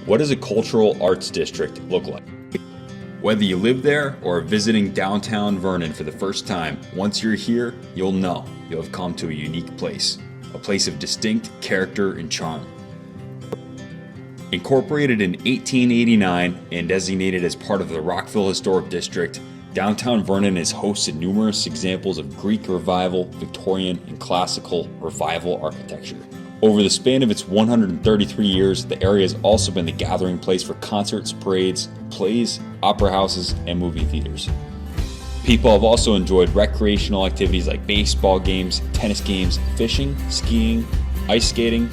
What does a cultural arts district look like? Whether you live there or are visiting downtown Vernon for the first time, once you're here, you'll know you'll have come to a unique place. A place of distinct character and charm. Incorporated in 1889 and designated as part of the Rockville Historic District, downtown Vernon has hosted numerous examples of Greek Revival, Victorian, and Classical Revival architecture. Over the span of its 133 years, the area has also been the gathering place for concerts, parades, plays, opera houses, and movie theaters. People have also enjoyed recreational activities like baseball games, tennis games, fishing, skiing, ice skating,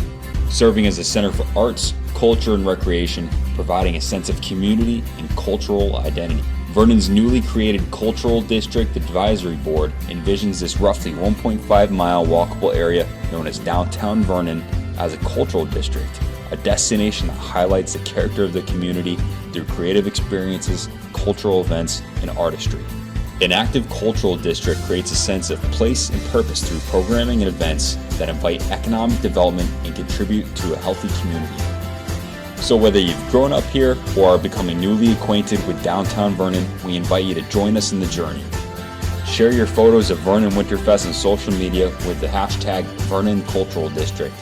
serving as a center for arts, culture, and recreation, providing a sense of community and cultural identity. Vernon's newly created Cultural District Advisory Board envisions this roughly 1.5-mile walkable area known as downtown Vernon as a cultural district, a destination that highlights the character of the community through creative experiences, cultural events, and artistry. An active cultural district creates a sense of place and purpose through programming and events that invite economic development and contribute to a healthy community. So whether you've grown up here or are becoming newly acquainted with downtown Vernon, we invite you to join us in the journey. Share your photos of Vernon Winterfest on social media with the hashtag Vernon Cultural District.